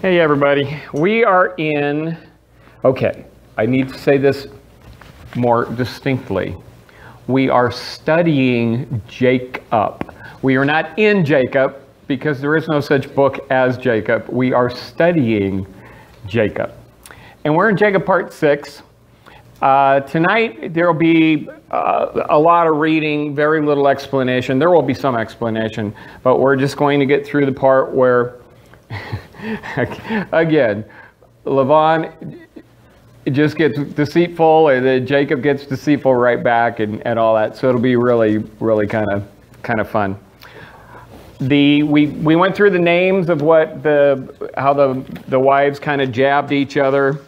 Hey everybody, we are in, okay, I need to say this more distinctly. We are studying Jacob. We are not in Jacob because there is no such book as Jacob. We are studying Jacob. And we're in Jacob part 6. Tonight there will be a lot of reading, very little explanation. There will be some explanation, but we're just going to get through the part where again, Laban just gets deceitful, and then Jacob gets deceitful right back, and all that. So it'll be really kind of fun. We went through the names of how the wives kind of jabbed each other,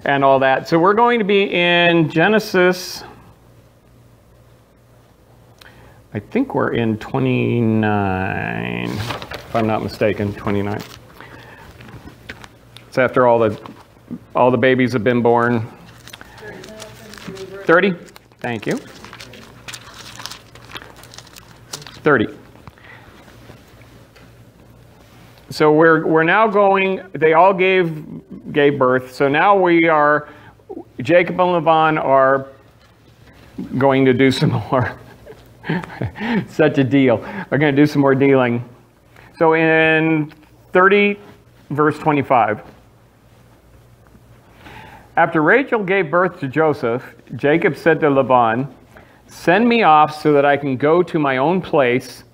and all that. So we're going to be in Genesis. I think we're in 29, if I'm not mistaken, 29. It's after all the babies have been born. 30? Thank you. 30. So we're now going, they all gave birth. So now Jacob and Laban are going to do some more. Such a deal. We're going to do some more dealing. So in 30, verse 25. After Rachel gave birth to Joseph, Jacob said to Laban, "Send me off so that I can go to my own place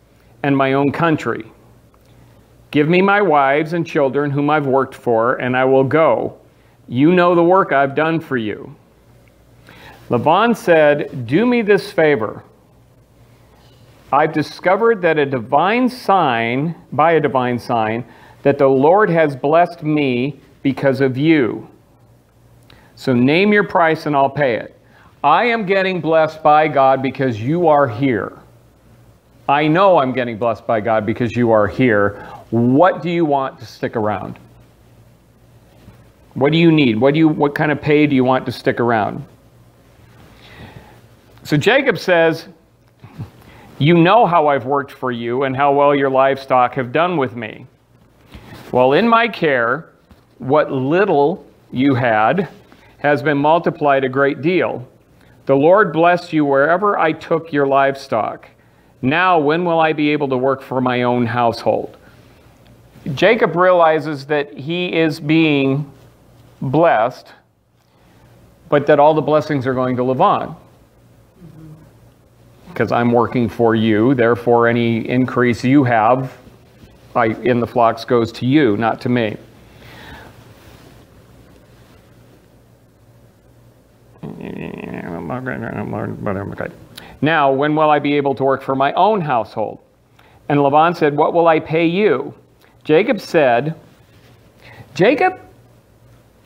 and my own country. Give me my wives and children whom I've worked for, and I will go. You know the work I've done for you." Laban said, "Do me this favor. I've discovered that by a divine sign, that the Lord has blessed me because of you. So name your price and I'll pay it. I am getting blessed by God because you are here. I know I'm getting blessed by God because you are here. What do you want to stick around? What do you need? What kind of pay do you want to stick around?" So Jacob says, "You know how I've worked for you and how well your livestock have done with me. Well, in my care, what little you had has been multiplied a great deal. The Lord blessed you wherever I took your livestock. Now, when will I be able to work for my own household?" Jacob realizes that he is being blessed, but that all the blessings are going to Laban. Because I'm working for you, therefore any increase you have in the flocks goes to you, not to me. Now, when will I be able to work for my own household? And Laban said, "What will I pay you?" Jacob said,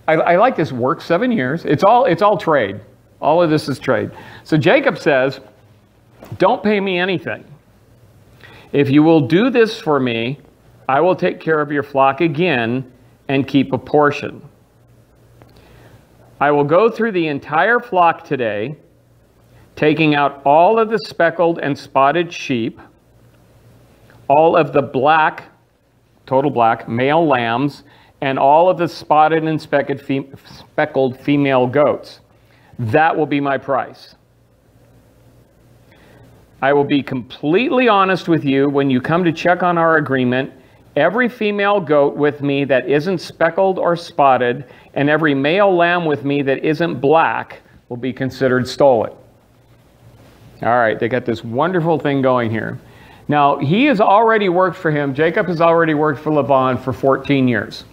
I like this, work 7 years. It's all trade. All of this is trade. So Jacob says, "Don't pay me anything. If you will do this for me, I will take care of your flock again and keep a portion. I will go through the entire flock today, taking out all of the speckled and spotted sheep, all of the total black, male lambs, and all of the spotted and speckled female goats. That will be my price. I will be completely honest with you when you come to check on our agreement. Every female goat with me that isn't speckled or spotted, and every male lamb with me that isn't black will be considered stolen." All right, they got this wonderful thing going here. Now, he has already worked for him. Jacob has already worked for Laban for 14 years.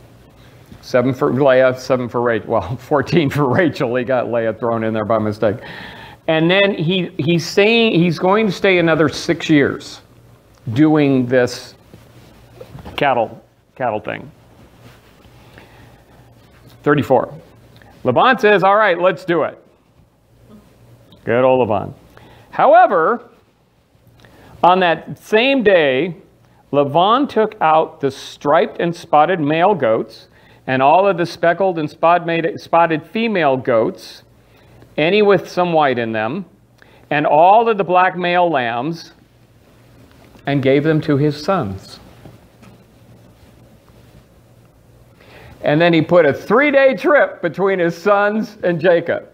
7 for Leah, 7 for Rachel. Well, 14 for Rachel. He got Leah thrown in there by mistake. And then he's saying he's going to stay another 6 years doing this cattle thing. 34. Laban says, "All right, let's do it." Good old Laban. However, on that same day, Laban took out the striped and spotted male goats and all of the speckled and spotted female goats, any with some white in them, and all of the black male lambs, and gave them to his sons. And then he put a 3-day trip between his sons and Jacob.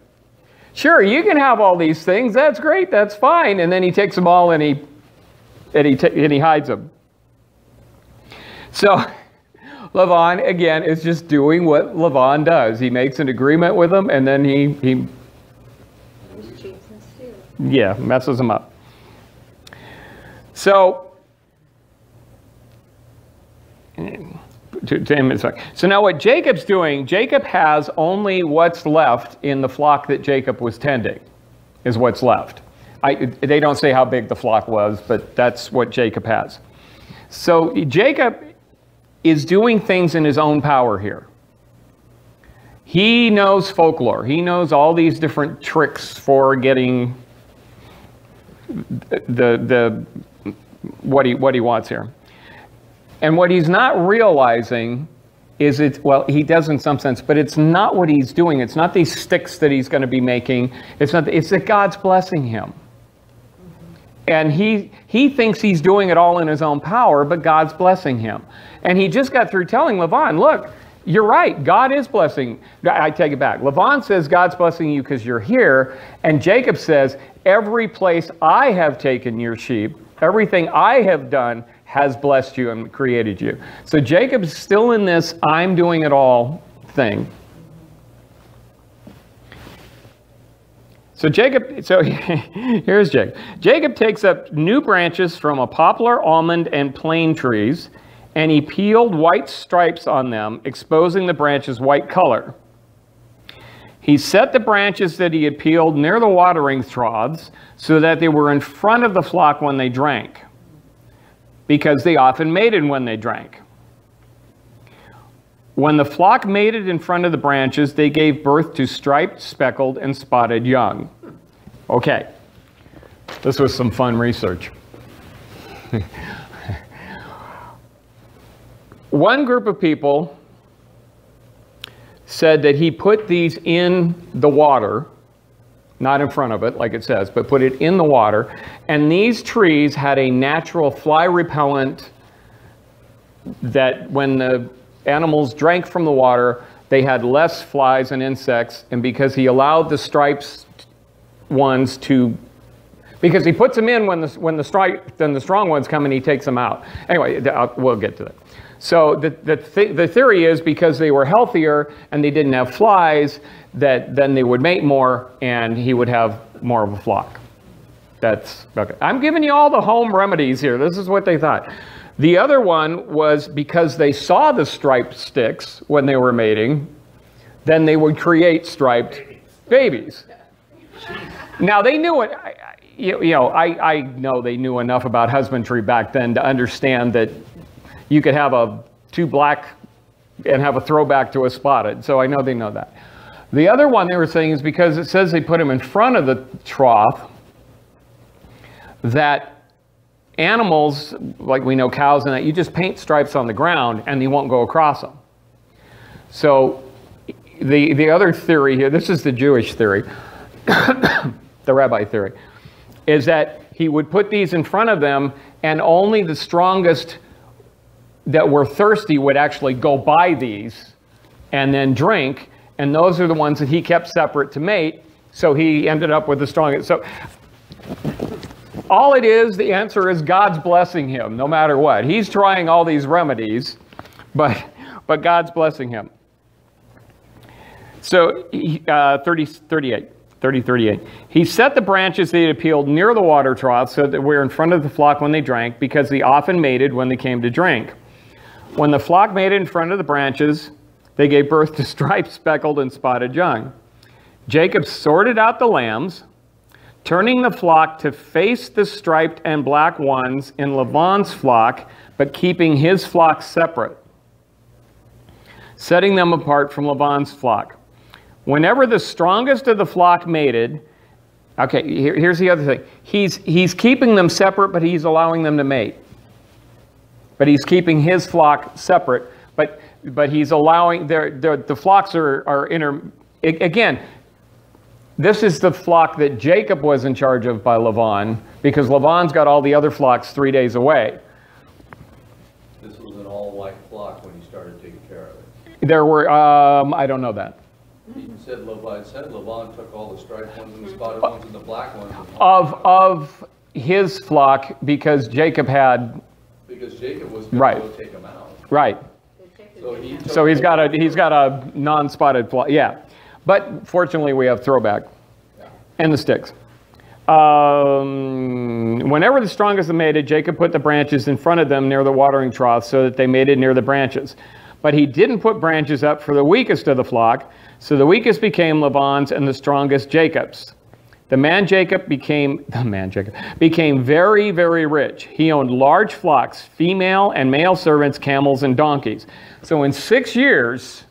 Sure, you can have all these things. That's great. That's fine. And then he takes them all and he hides them. So Laban, again, is just doing what Laban does. He makes an agreement with them, and then he messes them up. So, to him, it's like, so now what Jacob's doing, Jacob has only what's left in the flock that Jacob was tending, is what's left. They don't say how big the flock was, but that's what Jacob has. So Jacob is doing things in his own power here. He knows folklore. He knows all these different tricks for getting what he wants here. And what he's not realizing is he does in some sense, but it's not what he's doing. It's not these sticks that he's going to be making. It's that God's blessing him. And he thinks he's doing it all in his own power, but God's blessing him. And he just got through telling Laban, look, you're right, God is blessing. I take it back. Laban says God's blessing you because you're here. And Jacob says, every place I have taken your sheep, everything I have done has blessed you and created you. So Jacob's still in this I'm doing it all thing. So here's Jacob. Jacob takes up new branches from a poplar, almond, and plane trees, and he peeled white stripes on them, exposing the branches' white color. He set the branches that he had peeled near the watering troughs so that they were in front of the flock when they drank, because they often mated when they drank. When the flock mated in front of the branches, they gave birth to striped, speckled, and spotted young. Okay, this was some fun research. One group of people said that he put these in the water, not in front of it like it says, but put it in the water, and these trees had a natural fly repellent that when the animals drank from the water, they had less flies and insects, and because he allowed the stripes ones to, because he puts them in when the strong ones come and he takes them out. Anyway, we'll get to that. So the theory is because they were healthier and they didn't have flies, that then they would mate more and he would have more of a flock. That's okay. I'm giving you all the home remedies here. This is what they thought. The other one was because they saw the striped sticks when they were mating, then they would create striped babies. Now they knew it. I know they knew enough about husbandry back then to understand that you could have two black and have a throwback to a spotted. So I know they know that. The other one they were saying is because it says they put them in front of the trough, that animals, like we know cows and that, you just paint stripes on the ground and they won't go across them. So the other theory here, this is the Jewish theory, the rabbi theory, is that he would put these in front of them and only the strongest that were thirsty would actually go by these and then drink, and those are the ones that he kept separate to mate, so he ended up with the strongest. So all it is, the answer is God's blessing him no matter what. He's trying all these remedies, but God's blessing him. So 38. He set the branches they had peeled near the water trough so that they were in front of the flock when they drank, because they often mated when they came to drink. When the flock mated in front of the branches, they gave birth to striped, speckled, and spotted young. Jacob sorted out the lambs, turning the flock to face the striped and black ones in Laban's flock, but keeping his flock separate, setting them apart from Laban's flock. Whenever the strongest of the flock mated, okay, here's the other thing. He's keeping them separate, but he's allowing them to mate. But he's keeping his flock separate, but he's allowing the flocks are again, this is the flock that Jacob was in charge of by Laban, because Laban's got all the other flocks 3 days away. This was an all-white flock when he started taking care of it. There were, I don't know that. He said Laban took all the striped ones and the spotted ones and the black ones. Of his flock, because Jacob had. Because Jacob was going to go take them out. Right. So he's got a non-spotted flock. Yeah, but fortunately we have throwback, and the sticks. Whenever the strongest mated, Jacob put the branches in front of them near the watering trough so that they mated near the branches. But he didn't put branches up for the weakest of the flock, so the weakest became Laban's and the strongest Jacob's. The man Jacob became very, very rich. He owned large flocks, female and male servants, camels, and donkeys. So in 6 years,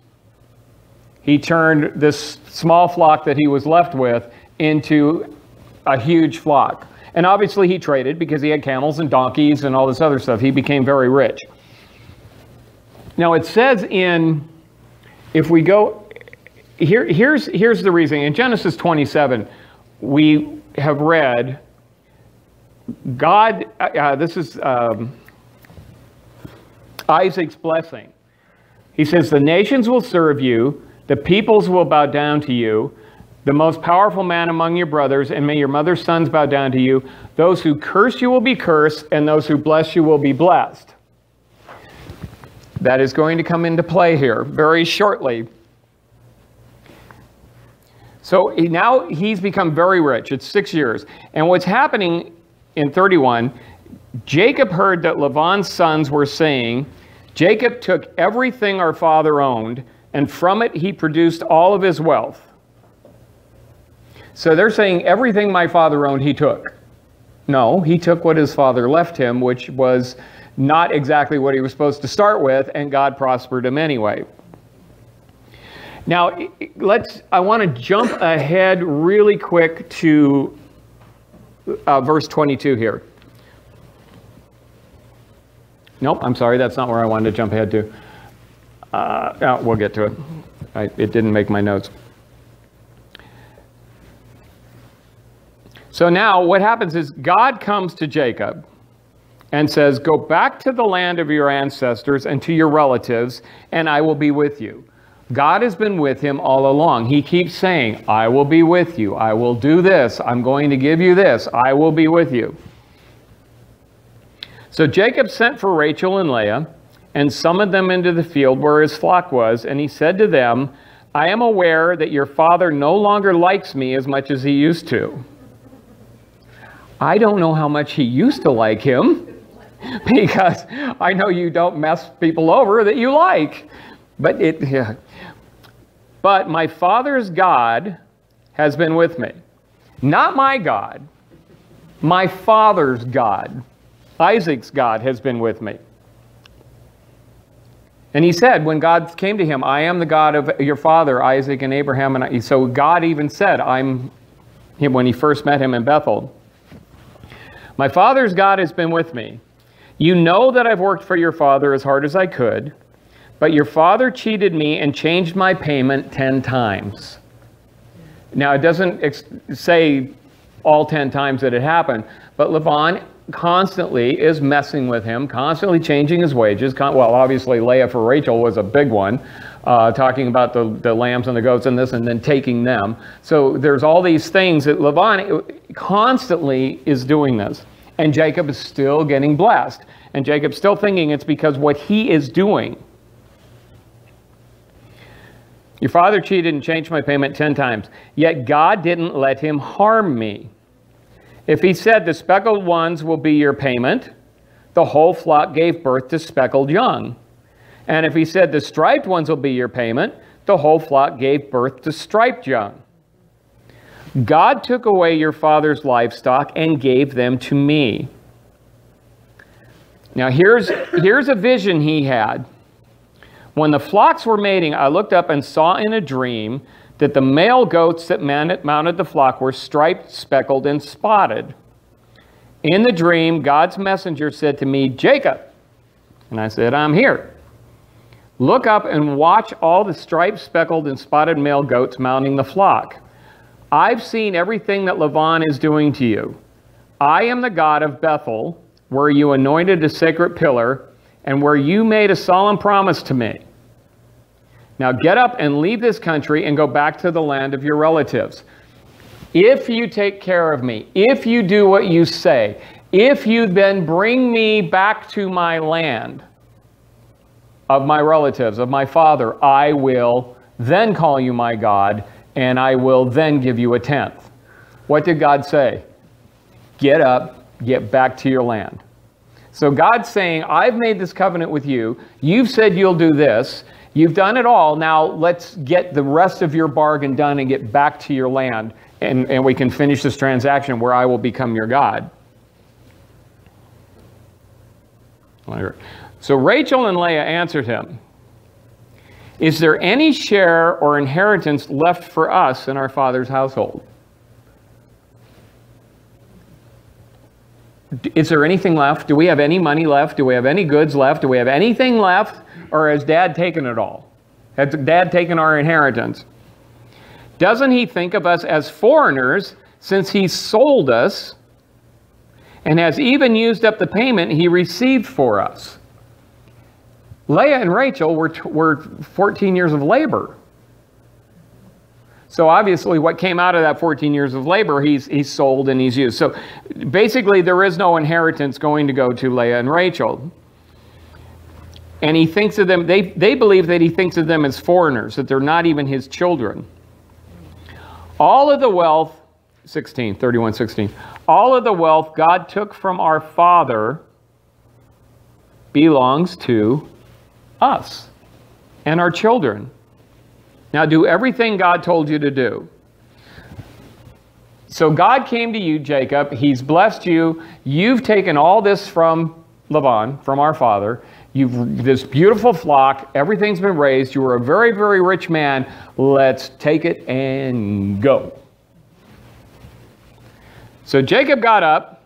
he turned this small flock that he was left with into a huge flock. And obviously he traded because he had camels and donkeys and all this other stuff. He became very rich. Now it says if we go, here's the reason. In Genesis 27, we have read, God, this is Isaac's blessing. He says, the nations will serve you, the peoples will bow down to you, the most powerful man among your brothers, and may your mother's sons bow down to you. Those who curse you will be cursed, and those who bless you will be blessed. That is going to come into play here very shortly. So now he's become very rich. It's 6 years. And what's happening in 31, Jacob heard that Laban's sons were saying, Jacob took everything our father owned, and from it he produced all of his wealth. So they're saying everything my father owned he took. No, he took what his father left him, which was not exactly what he was supposed to start with, and God prospered him anyway. Now, I want to jump ahead really quick to verse 22 here. Nope, I'm sorry, that's not where I wanted to jump ahead to. We'll get to it. It didn't make my notes. So now what happens is God comes to Jacob and says, go back to the land of your ancestors and to your relatives, and I will be with you. God has been with him all along. He keeps saying, I will be with you. I will do this. I'm going to give you this. I will be with you. So Jacob sent for Rachel and Leah and summoned them into the field where his flock was, and he said to them, I am aware that your father no longer likes me as much as he used to. I don't know how much he used to like him, because I know you don't mess people over that you like. But my father's God has been with me. Not my God. My father's God. Isaac's God has been with me. And he said, when God came to him, I am the God of your father, Isaac and Abraham. And so God even said, I'm him when he first met him in Bethel. My father's God has been with me. You know that I've worked for your father as hard as I could, but your father cheated me and changed my payment 10 times. Now, it doesn't say all 10 times that it happened, but Laban constantly is messing with him, constantly changing his wages. Well, obviously, Leah for Rachel was a big one, talking about the lambs and the goats and this, and then taking them. So there's all these things that Laban constantly is doing this. And Jacob is still getting blessed. And Jacob's still thinking it's because what he is doing. Your father cheated and changed my payment 10 times. Yet God didn't let him harm me. If he said the speckled ones will be your payment, the whole flock gave birth to speckled young. And if he said the striped ones will be your payment, the whole flock gave birth to striped young. God took away your father's livestock and gave them to me. Now here's a vision he had. When the flocks were mating, I looked up and saw in a dream that the male goats that mounted the flock were striped, speckled, and spotted. In the dream, God's messenger said to me, Jacob. And I said, I'm here. Look up and watch all the striped, speckled, and spotted male goats mounting the flock. I've seen everything that Laban is doing to you. I am the God of Bethel, where you anointed a sacred pillar, and where you made a solemn promise to me. Now get up and leave this country and go back to the land of your relatives. If you take care of me, if you do what you say, if you then bring me back to my land of my relatives, of my father, I will then call you my God, and I will then give you a tenth. What did God say? Get up, get back to your land. So God's saying, I've made this covenant with you. You've said you'll do this. You've done it all. Now let's get the rest of your bargain done and get back to your land. And we can finish this transaction where I will become your God. So Rachel and Leah answered him, is there any share or inheritance left for us in our father's household? Is there anything left? Do we have any money left? Do we have any goods left? Do we have anything left? Or has Dad taken it all? Has Dad taken our inheritance? Doesn't he think of us as foreigners since he sold us and has even used up the payment he received for us? Leah and Rachel were 14 years of labor. So obviously what came out of that 14 years of labor, he's sold and he's used. So basically there is no inheritance going to go to Leah and Rachel. And he thinks of them, they believe that he thinks of them as foreigners, that they're not even his children. All of the wealth, 31:16, all of the wealth God took from our father belongs to us and our children. Now do everything God told you to do. So God came to you, Jacob. He's blessed you. You've taken all this from Laban, from our father. You've this beautiful flock. Everything's been raised. You were a very, very rich man. Let's take it and go. So Jacob got up,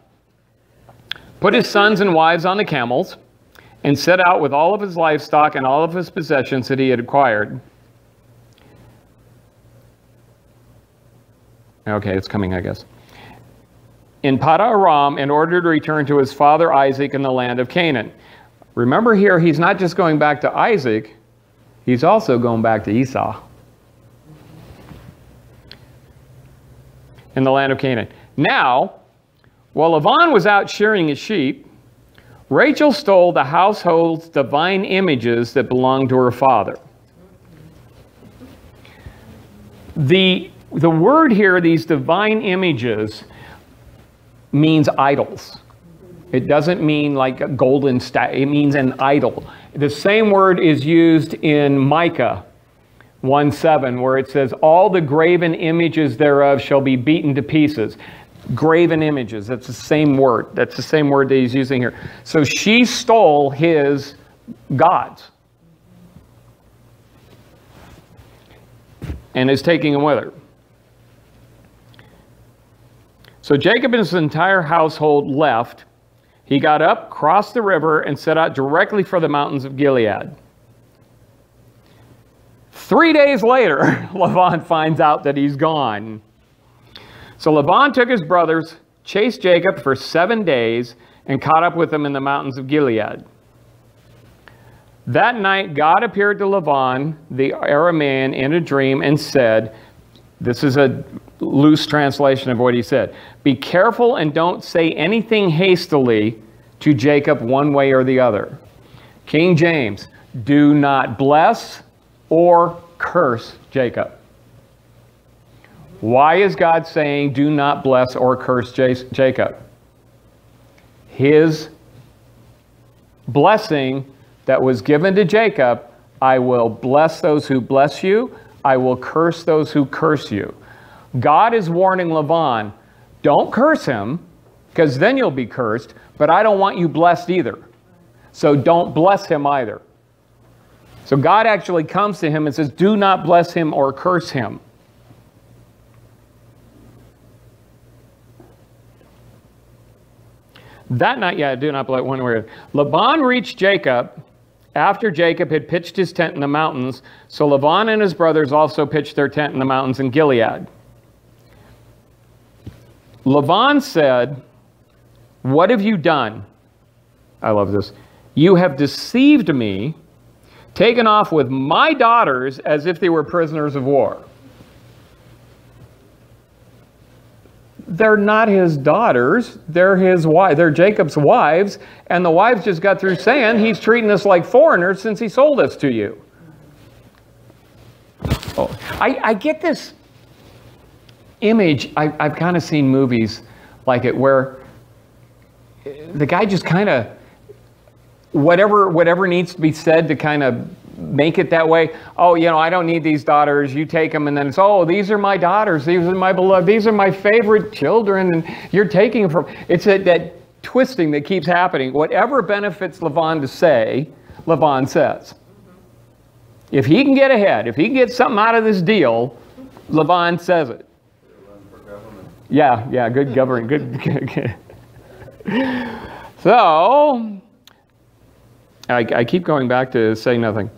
put his sons and wives on the camels, and set out with all of his livestock and all of his possessions that he had acquired. Okay, it's coming, I guess. In Paddan-aram, in order to return to his father Isaac in the land of Canaan. Remember here, he's not just going back to Isaac, he's also going back to Esau. In the land of Canaan. Now, while Laban was out shearing his sheep, Rachel stole the household's divine images that belonged to her father. The word here, these divine images, means idols. It doesn't mean like a golden statue. It means an idol. The same word is used in Micah 1:7, where it says, all the graven images thereof shall be beaten to pieces. Graven images, that's the same word. That's the same word that he's using here. So she stole his gods and is taking them with her. So Jacob and his entire household left. He got up, crossed the river, and set out directly for the mountains of Gilead. 3 days later, Laban finds out that he's gone. So Laban took his brothers, chased Jacob for 7 days, and caught up with him in the mountains of Gilead. That night, God appeared to Laban, the Aramean, in a dream and said, this is a loose translation of what he said, be careful and don't say anything hastily to Jacob one way or the other. King James, do not bless or curse Jacob. Why is God saying do not bless or curse Jacob? His blessing that was given to Jacob, I will bless those who bless you, I will curse those who curse you. God is warning Laban, don't curse him, because then you'll be cursed, but I don't want you blessed either. So don't bless him either. So God actually comes to him and says, do not bless him or curse him. That night, do not bless one word. Laban reached Jacob after Jacob had pitched his tent in the mountains. So Laban and his brothers also pitched their tent in the mountains in Gilead. Laban said, what have you done? I love this. You have deceived me taken off with my daughters as if they were prisoners of war. They're not his daughters, they're his wives, they're Jacob's wives, and the wives just got through saying he's treating us like foreigners since he sold us to you. Oh, I get this image, I've kind of seen movies like it where the guy just kind of, whatever needs to be said to kind of make it that way. Oh, you know, I don't need these daughters. You take them, and then it's, oh, these are my daughters. These are my beloved. These are my favorite children, and you're taking them from. It's that twisting that keeps happening. Whatever benefits Laban to say, Laban says. If he can get ahead, if he can get something out of this deal, Laban says it. Yeah, good government. Good. So, I keep going back to say nothing.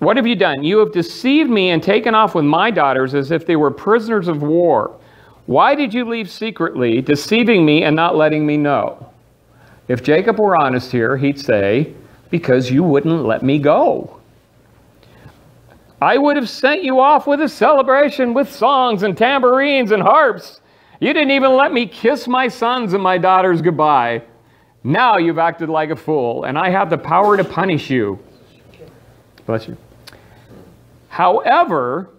What have you done? You have deceived me and taken off with my daughters as if they were prisoners of war. Why did you leave secretly, deceiving me and not letting me know? If Jacob were honest here, he'd say, because you wouldn't let me go. I would have sent you off with a celebration with songs and tambourines and harps. You didn't even let me kiss my sons and my daughters goodbye. Now you've acted like a fool, and I have the power to punish you. Bless you. However,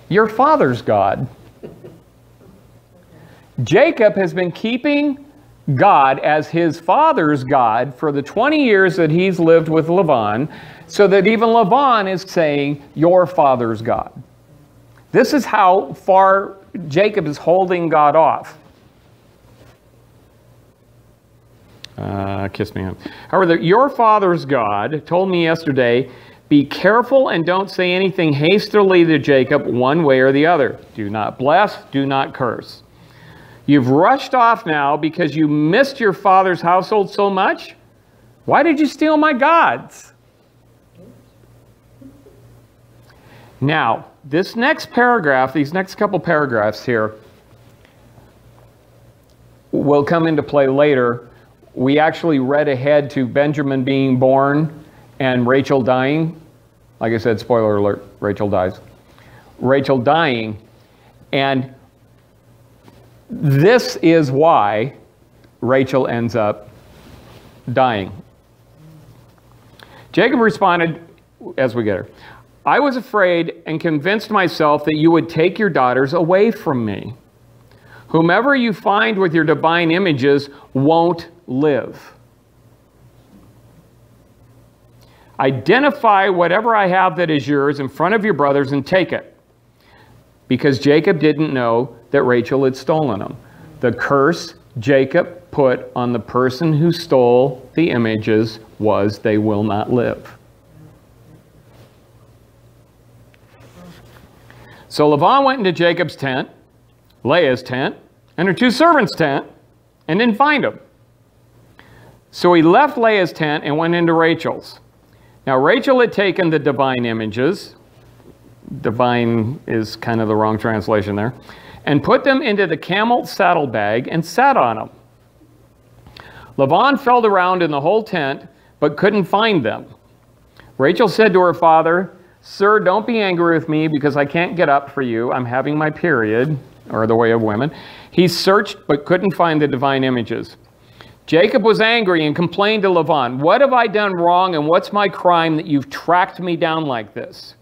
your father's God. Jacob has been keeping God as his father's God for the 20 years that he's lived with Laban, so that even Laban is saying, your father's God. This is how far Jacob is holding God off. Kiss me. However, your father's God told me yesterday, be careful and don't say anything hastily to Jacob one way or the other. Do not bless, do not curse. You've rushed off now because you missed your father's household so much. Why did you steal my gods? Now, this next paragraph, these next couple paragraphs here, will come into play later. We actually read ahead to Benjamin being born and Rachel dying. Like I said, spoiler alert, Rachel dies. Rachel dying. And this is why Rachel ends up dying. Jacob responded, as we get her, I was afraid and convinced myself that you would take your daughters away from me. Whomever you find with your divine images won't live. Identify whatever I have that is yours in front of your brothers and take it. Because Jacob didn't know that Rachel had stolen them. The curse Jacob put on the person who stole the images was they will not live. So Laban went into Jacob's tent, Leah's tent, and her two servants' tent, and didn't find them. So he left Leah's tent and went into Rachel's. Now Rachel had taken the divine images, divine is kind of the wrong translation there, and put them into the camel saddlebag and sat on them. Laban felt around in the whole tent, but couldn't find them. Rachel said to her father, Sir, don't be angry with me because I can't get up for you. I'm having my period, or the way of women. He searched but couldn't find the divine images. Jacob was angry and complained to Laban, what have I done wrong and what's my crime that you've tracked me down like this?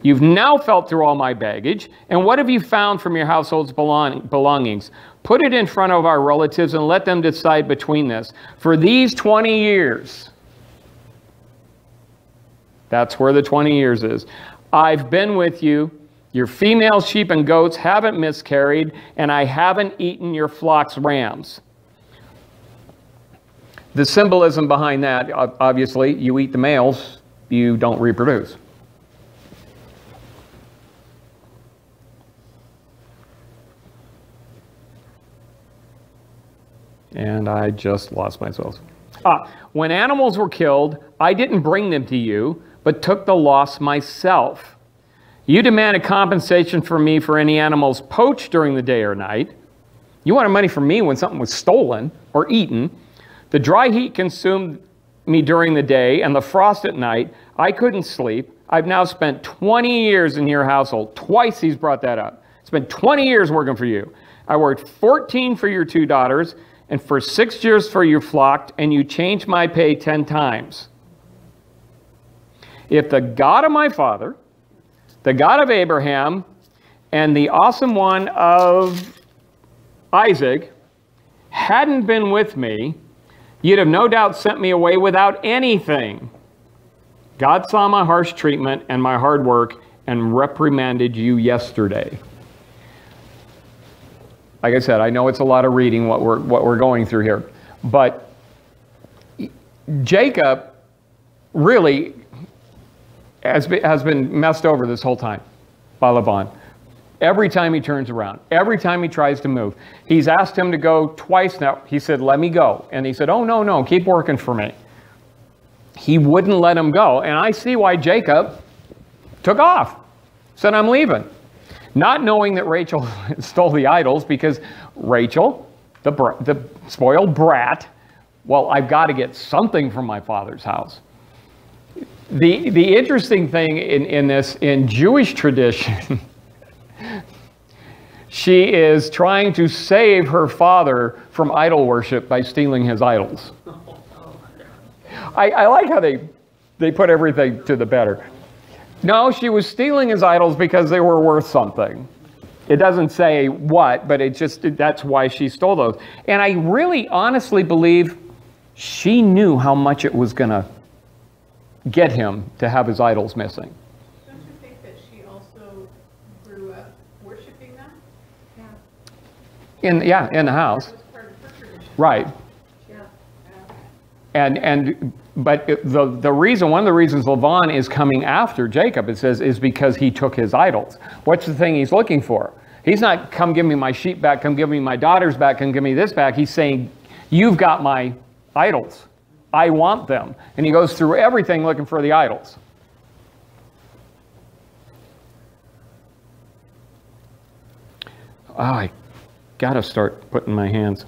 You've now felt through all my baggage, and what have you found from your household's belongings? Put it in front of our relatives and let them decide between this. For these 20 years, that's where the 20 years is, I've been with you, your female sheep and goats haven't miscarried, and I haven't eaten your flock's rams. The symbolism behind that, obviously, you eat the males, you don't reproduce. And I just lost myself. When animals were killed, I didn't bring them to you, but took the loss myself. You demanded compensation from me for any animals poached during the day or night. You wanted money from me when something was stolen or eaten. The dry heat consumed me during the day and the frost at night. I couldn't sleep. I've now spent 20 years in your household. Twice he's brought that up. Spent 20 years working for you. I worked 14 for your 2 daughters, and for 6 years for your flock, and you changed my pay 10 times. If the God of my father, the God of Abraham, and the awesome one of Isaac hadn't been with me, you'd have no doubt sent me away without anything. God saw my harsh treatment and my hard work and reprimanded you yesterday. Like I said, I know it's a lot of reading what we're going through here, but Jacob really has been messed over this whole time by Laban. Every time he turns around, every time he tries to move. He's asked him to go twice now. He said, let me go. And he said, oh, no, keep working for me. He wouldn't let him go. And I see why Jacob took off, said, I'm leaving. Not knowing that Rachel stole the idols, because Rachel, the spoiled brat, well, I've got to get something from my father's house. The interesting thing in Jewish tradition, she is trying to save her father from idol worship by stealing his idols. I like how they put everything to the better. No, she was stealing his idols because they were worth something. It doesn't say what, but that's why she stole those. And I really honestly believe she knew how much it was going to get him to have his idols missing. Don't you think that she also grew up worshiping them? Yeah. In the house. That was part of her tradition. Right. But the reason, one of the reasons Laban is coming after Jacob, it says, is because he took his idols. What's the thing he's looking for? He's not, come give me my sheep back, come give me my daughters back, come give me this back. He's saying, you've got my idols. I want them. And he goes through everything looking for the idols. Oh, I got to start putting my hands.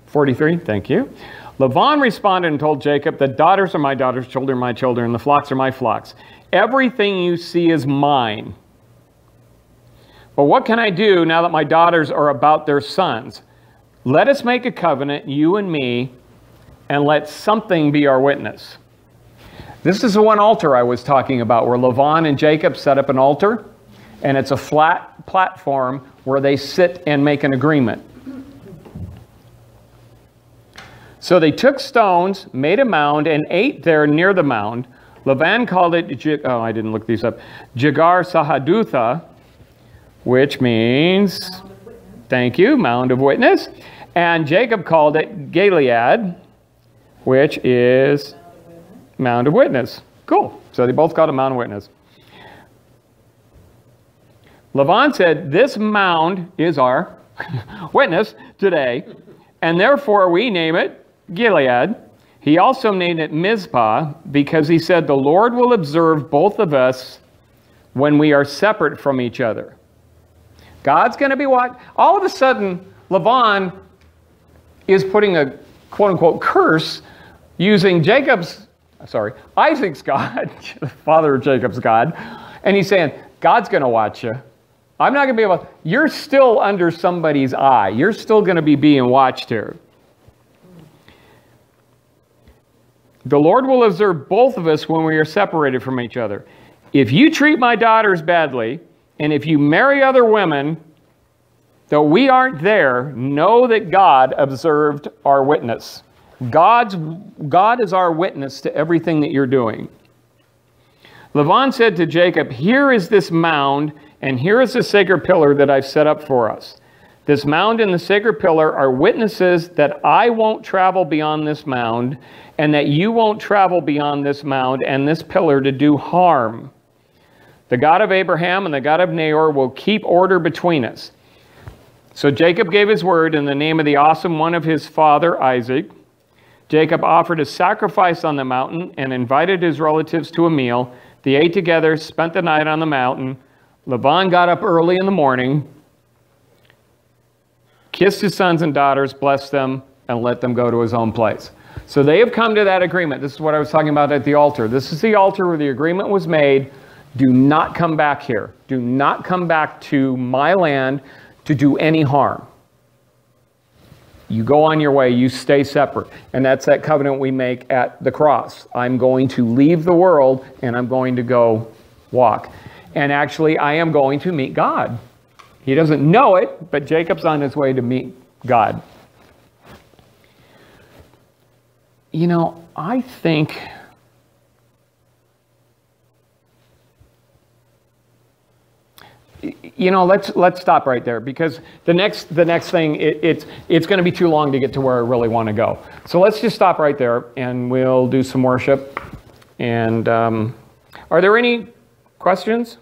43, thank you. Laban responded and told Jacob, the daughters are my daughters, children are my children, and the flocks are my flocks. Everything you see is mine. But what can I do now that my daughters are about their sons? Let us make a covenant, you and me, and let something be our witness. This is the one altar I was talking about, where Laban and Jacob set up an altar, and it's a flat platform where they sit and make an agreement. So they took stones, made a mound, and ate there near the mound. Laban called it, I didn't look these up, Jegar Sahadutha, which means, thank you, mound of witness. And Jacob called it Gilead, which is mound of witness. Cool. So they both called it mound of witness. Laban said, this mound is our witness today, and therefore we name it Gilead. He also named it Mizpah because he said, the Lord will observe both of us when we are separate from each other. God's going to be watching. All of a sudden, Laban is putting a quote-unquote curse using Isaac's God, the father of Jacob's God, and he's saying, God's going to watch you. I'm not going to be able, you're still under somebody's eye. You're still going to be being watched here. The Lord will observe both of us when we are separated from each other. If you treat my daughters badly, and if you marry other women, though we aren't there, know that God observed our witness. God is our witness to everything that you're doing. Laban said to Jacob, here is this mound, and here is the sacred pillar that I've set up for us. This mound and the sacred pillar are witnesses that I won't travel beyond this mound, and that you won't travel beyond this mound and this pillar to do harm. The God of Abraham and the God of Nahor will keep order between us. So Jacob gave his word in the name of the awesome one of his father, Isaac. Jacob offered a sacrifice on the mountain and invited his relatives to a meal. They ate together, spent the night on the mountain. Laban got up early in the morning, kissed his sons and daughters, blessed them, and let them go to his own place. So they have come to that agreement. This is what I was talking about at the altar. This is the altar where the agreement was made. Do not come back here. Do not come back to my land to do any harm. You go on your way. You stay separate. And that's that covenant we make at the cross. I'm going to leave the world and I'm going to go walk. And actually, I am going to meet God. He doesn't know it, but Jacob's on his way to meet God. You know, I think let's stop right there, because the next thing it's going to be too long to get to where I really want to go. So let's just stop right there and we'll do some worship. And are there any questions?